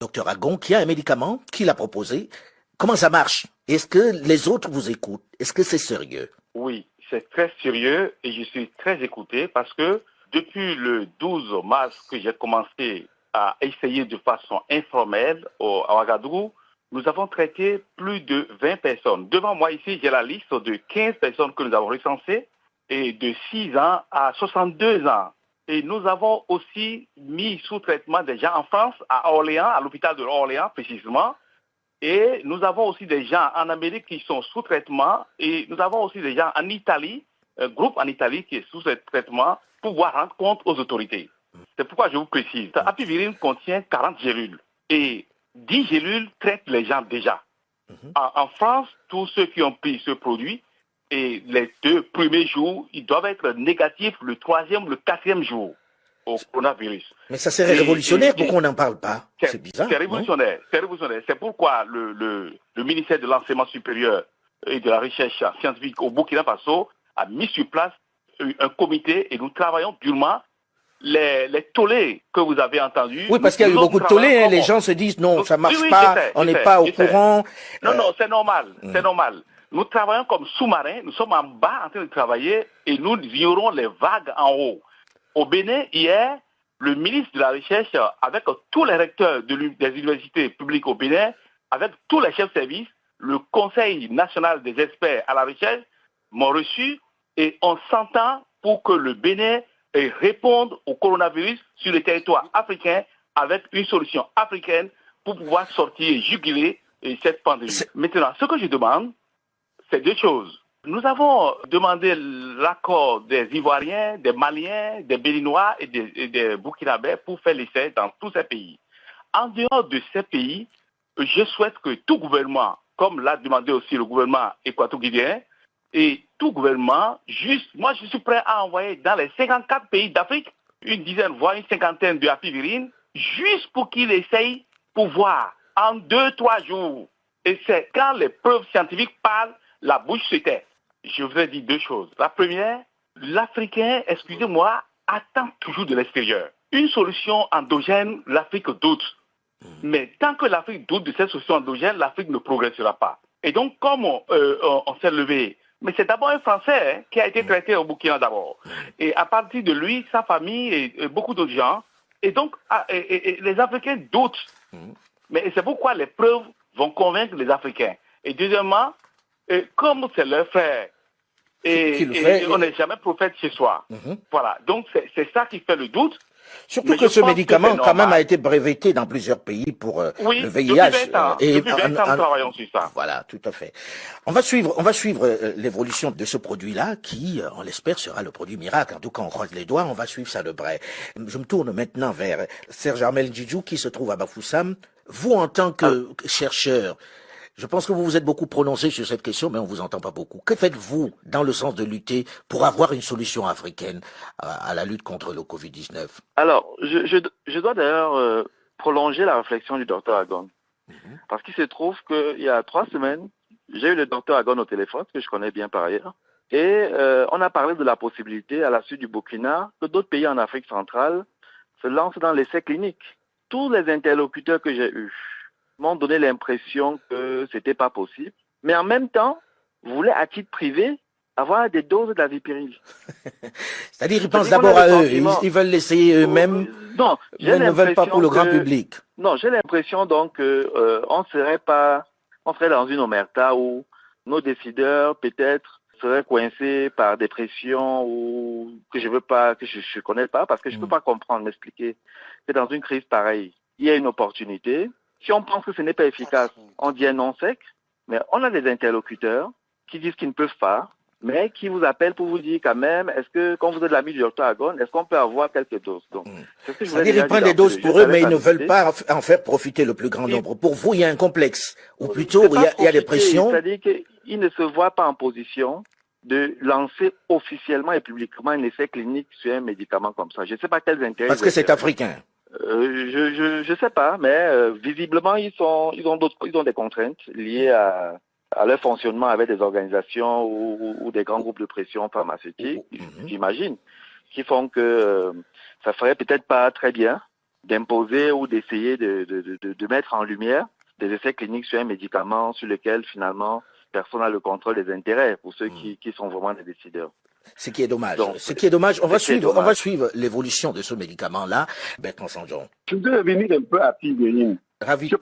docteur Agon, qui a un médicament, qui l'a proposé. Comment ça marche? Est-ce que les autres vous écoutent? Est-ce que c'est sérieux? Oui, c'est très sérieux et je suis très écouté parce que depuis le 12 mars que j'ai commencé à essayer de façon informelle à Ouagadougou, nous avons traité plus de 20 personnes. Devant moi ici, j'ai la liste de 15 personnes que nous avons recensées et de 6 ans à 62 ans. Et nous avons aussi mis sous traitement des gens en France, à Orléans, à l'hôpital de Orléans précisément. Et nous avons aussi des gens en Amérique qui sont sous traitement. Et nous avons aussi des gens en Italie, un groupe en Italie qui est sous traitement pour pouvoir rendre compte aux autorités. C'est pourquoi je vous précise. Apivirine contient 40 gélules. Et 10 gélules traitent les gens déjà. En France, tous ceux qui ont pris ce produit, et les 2 premiers jours, ils doivent être négatifs le 3e, le 4e jour au coronavirus. Mais ça serait révolutionnaire, pourquoi on n'en parle pas? C'est bizarre. C'est révolutionnaire, c'est révolutionnaire. C'est pourquoi le ministère de l'Enseignement supérieur et de la Recherche scientifique au Burkina Faso a mis sur place un comité et nous travaillons durement. Les tollés que vous avez entendus. Oui, parce qu'il y a eu beaucoup de tollés, les gens se disent non, ça marche pas, on n'est pas au courant. Non, c'est normal, c'est normal. Nous travaillons comme sous-marins, nous sommes en bas en train de travailler et nous ignorons les vagues en haut. Au Bénin, hier, le ministre de la Recherche, avec tous les recteurs des universités publiques au Bénin, avec tous les chefs de service, le Conseil national des experts à la recherche, m'ont reçu et on s'entend pour que le Bénin réponde au coronavirus sur le territoire africain avec une solution africaine pour pouvoir sortir et juguler cette pandémie. Maintenant, ce que je demande, c'est 2 choses. Nous avons demandé l'accord des Ivoiriens, des Maliens, des Béninois et des Burkinabés pour faire l'essai dans tous ces pays. En dehors de ces pays, je souhaite que tout gouvernement, comme l'a demandé aussi le gouvernement équato-guinéen, et tout gouvernement, moi je suis prêt à envoyer dans les 54 pays d'Afrique une dizaine, voire une cinquantaine de apivirines, juste pour qu'ils essayent pour voir en 2-3 jours. Et c'est quand les preuves scientifiques parlent, la bouche se tait. Je voudrais dire 2 choses. La première, l'Africain, excusez-moi, attend toujours de l'extérieur. Une solution endogène, l'Afrique doute. Mais tant que l'Afrique doute de cette solution endogène, l'Afrique ne progressera pas. Et donc, comme on s'est levé, mais c'est d'abord un Français qui a été traité au Burkina d'abord. Et à partir de lui, sa famille et beaucoup d'autres gens. Et donc, les Africains doutent. Mais c'est pourquoi les preuves vont convaincre les Africains. Et deuxièmement, comme c'est leur frère, et on n'est jamais prophète chez soi. Voilà. Donc, c'est ça qui fait le doute. Surtout que ce médicament, quand même, a été breveté dans plusieurs pays pour le VIH. Depuis 20 ans, nous travaillons sur ça. Voilà, tout à fait. On va suivre l'évolution de ce produit-là, qui, on l'espère, sera le produit miracle. En tout cas, on croise les doigts, on va suivre ça de près. Je me tourne maintenant vers Serge Armel Djidjou, qui se trouve à Bafoussam. Vous, en tant que chercheur, je pense que vous vous êtes beaucoup prononcé sur cette question, mais on vous entend pas beaucoup. Que faites-vous dans le sens de lutter pour avoir une solution africaine à la lutte contre le Covid-19? Alors, je dois d'ailleurs prolonger la réflexion du docteur Agon. Parce qu'il se trouve qu'il y a 3 semaines, j'ai eu le docteur Agon au téléphone, que je connais bien par ailleurs, et on a parlé de la possibilité, à la suite du Burkina, que d'autres pays en Afrique centrale se lancent dans l'essai clinique. Tous les interlocuteurs que j'ai eus m'ont donné l'impression que c'était pas possible, mais en même temps, voulaient à titre privé avoir des doses d'avipirine. C'est-à-dire ils pensent d'abord à eux, ils veulent l'essayer eux-mêmes, mais ne veulent pas pour le grand public. Non, j'ai l'impression donc on serait dans une omerta où nos décideurs peut-être seraient coincés par des pressions ou que je connais pas, parce que je peux pas comprendre, m'expliquer que dans une crise pareille, il y a une opportunité. Si on pense que ce n'est pas efficace, on dit un non sec, mais on a des interlocuteurs qui disent qu'ils ne peuvent pas, mais qui vous appellent pour vous dire quand même, est-ce que, quand vous êtes l'ami du docteur Agon, est-ce qu'on peut avoir quelques doses? Donc, c'est-à-dire qu'ils prennent des doses pour eux, mais ils ne veulent pas en faire profiter le plus grand nombre. Pour vous, il y a un complexe, ou plutôt il y a des pressions. C'est-à-dire qu'ils ne se voient pas en position de lancer officiellement et publiquement un essai clinique sur un médicament comme ça. Je ne sais pas quels intérêts. Parce que c'est africain. Je sais pas, mais visiblement ils ont des contraintes liées à leur fonctionnement avec des organisations ou des grands groupes de pression pharmaceutique, j'imagine, qui font que ça ferait peut-être pas très bien d'imposer ou d'essayer de mettre en lumière des essais cliniques sur un médicament sur lequel finalement personne n'a le contrôle des intérêts pour ceux qui sont vraiment des décideurs. Ce qui est dommage. Donc, On va suivre l'évolution de ce médicament-là. Bertrand Sanjon. Je voudrais revenir un peu à Pivirine. Je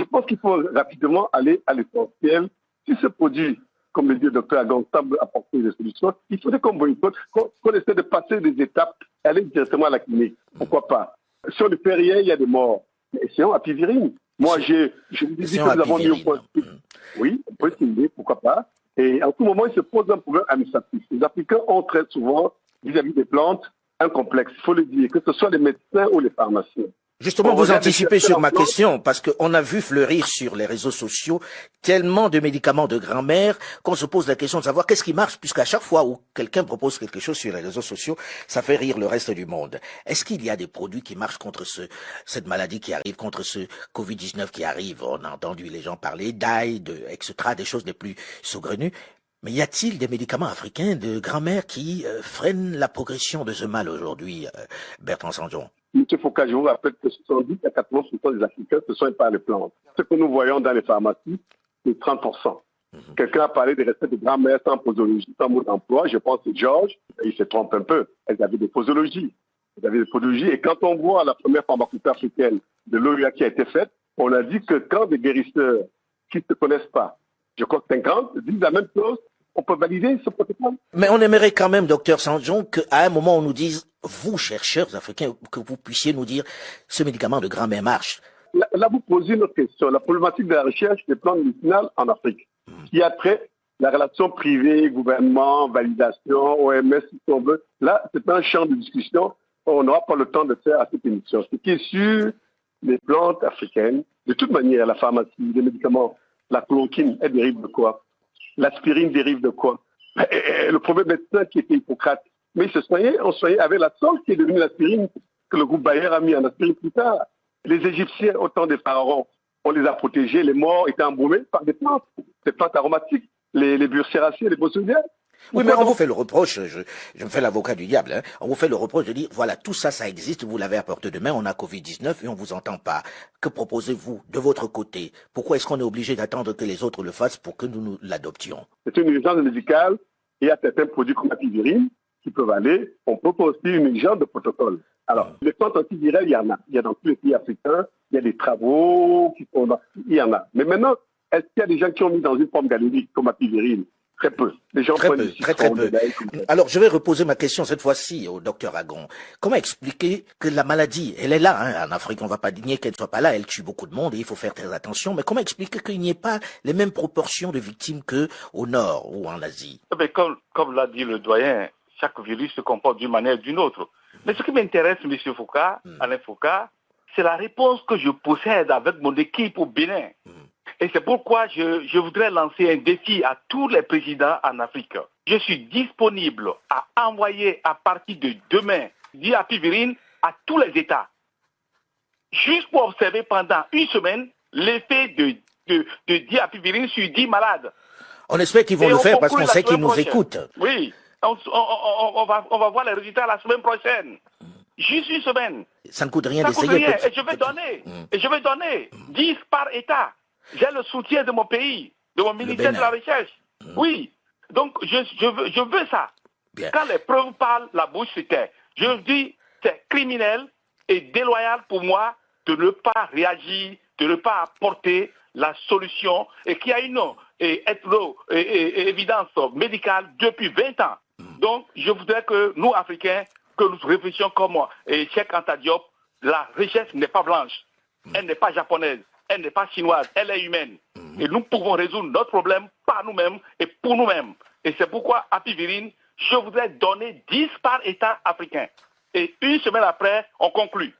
pense qu'il faut rapidement aller à l'essentiel. Si ce produit, comme le dit le docteur Agon, semble apporter des solutions, il faudrait qu'on boycotte, qu'on essaie de passer des étapes, aller directement à la clinique. Pourquoi pas? Si on ne fait rien, il y a des morts. Mais essayons à Pivirine. Moi, je vous dis que nous avons mis au point. Oui, on peut essayer, pourquoi pas. Et en tout moment, il se pose un problème administratif. Les Africains ont très souvent, vis-à-vis des plantes, un complexe, il faut le dire, que ce soit les médecins ou les pharmaciens. Justement, vous anticipez sur ma question, parce qu'on a vu fleurir sur les réseaux sociaux tellement de médicaments de grand-mère qu'on se pose la question de savoir qu'est-ce qui marche, puisqu'à chaque fois où quelqu'un propose quelque chose sur les réseaux sociaux, ça fait rire le reste du monde. Est-ce qu'il y a des produits qui marchent contre cette maladie qui arrive, contre ce Covid-19 qui arrive? On a entendu les gens parler d'ail, etc., des choses les plus saugrenues. Mais y a-t-il des médicaments africains de grand-mère qui freinent la progression de ce mal aujourd'hui, Bertrand Sanjon? M. Foucault, je vous rappelle que 70 à 80% des Africains, ce sont pas les plantes. Ce que nous voyons dans les pharmacies, c'est 30%. Quelqu'un a parlé des recettes de grand-mère sans posologie, sans mot d'emploi. Je pense que Georges, il se trompe un peu. Elles avaient des posologies. Et quand on voit la première pharmacopée africaine de l'OUA qui a été faite, on a dit que quand des guérisseurs qui ne se connaissent pas, je crois que 50, disent la même chose, on peut valider ce protocole. Mais on aimerait quand même, docteur Sanjon, qu'à un moment on nous dise, vous, chercheurs africains, que vous puissiez nous dire ce médicament de grand-mère marche. Là, vous posez une autre question. La problématique de la recherche des plantes médicinales en Afrique, qui a trait la relation privée, gouvernement, validation, OMS, si on veut. Là, c'est un champ de discussion. On n'aura pas le temps de faire à cette émission. Ce qui est sûr, les plantes africaines, de toute manière, la pharmacie, les médicaments, la chloroquine, elle dérive de quoi? L'aspirine dérive de quoi? Le premier médecin qui était Hippocrate, mais on soignait avec la sauce qui est devenue l'aspirine, que le groupe Bayer a mis en aspirine plus tard. Les Égyptiens, au temps des pharaons, on les a protégés, les morts étaient embaumés par des plantes aromatiques, les burséraciers, les bosoniens. Oui, mais on vous fait le reproche, je me fais l'avocat du diable, hein. On vous fait le reproche de dire, voilà, tout ça, ça existe, vous l'avez à portée de main, on a Covid-19 et on vous entend pas. Que proposez-vous de votre côté? Pourquoi est-ce qu'on est obligé d'attendre que les autres le fassent pour que nous l'adoptions? C'est une urgence médicale et il y a certains produits comme la pivirine qui peuvent aller. On propose aussi une urgence de protocole. Alors, les plantes antivirales, il y en a. Il y a dans tous les pays africains, il y a des travaux qui sont là. Il y en a. Mais maintenant, est-ce qu'il y a des gens qui ont mis dans une forme galénique comme la pivirine? Très peu. Les gens très peu. Alors, je vais reposer ma question cette fois-ci au docteur Agon. Comment expliquer que la maladie, elle est là, hein, en Afrique, on ne va pas nier qu'elle ne soit pas là, elle tue beaucoup de monde et il faut faire très attention, mais comment expliquer qu'il n'y ait pas les mêmes proportions de victimes qu'au Nord ou en Asie? Comme l'a dit le doyen, chaque virus se comporte d'une manière ou d'une autre. Mais ce qui m'intéresse, M. Foucault, Alain Foucault, c'est la réponse que je possède avec mon équipe au Bénin. Et c'est pourquoi je voudrais lancer un défi à tous les présidents en Afrique. Je suis disponible à envoyer à partir de demain diapivirine à tous les États. Juste pour observer pendant une semaine l'effet de diapivirine sur 10 malades. On espère qu'ils vont le faire parce qu'on sait qu'ils nous écoutent. Oui, on va voir les résultats la semaine prochaine. Juste une semaine. Ça ne coûte rien d'essayer. Et je vais donner 10 par État. J'ai le soutien de mon pays, de mon ministère de la Recherche. Oui. Donc, je veux ça. Bien. Quand les preuves parlent, la bouche se tait. Je dis, c'est criminel et déloyal pour moi de ne pas réagir, de ne pas apporter la solution et qu'il y a une évidence médicale depuis 20 ans. Donc, je voudrais que nous, Africains, que nous réfléchissions comme moi. Et Cheikh Anta Diop, la recherche n'est pas blanche. Elle n'est pas japonaise. Elle n'est pas chinoise, elle est humaine. Et nous pouvons résoudre notre problème par nous-mêmes et pour nous-mêmes. Et c'est pourquoi, à Pivirine, je voudrais donner 10 par État africain. Et une semaine après, on conclut.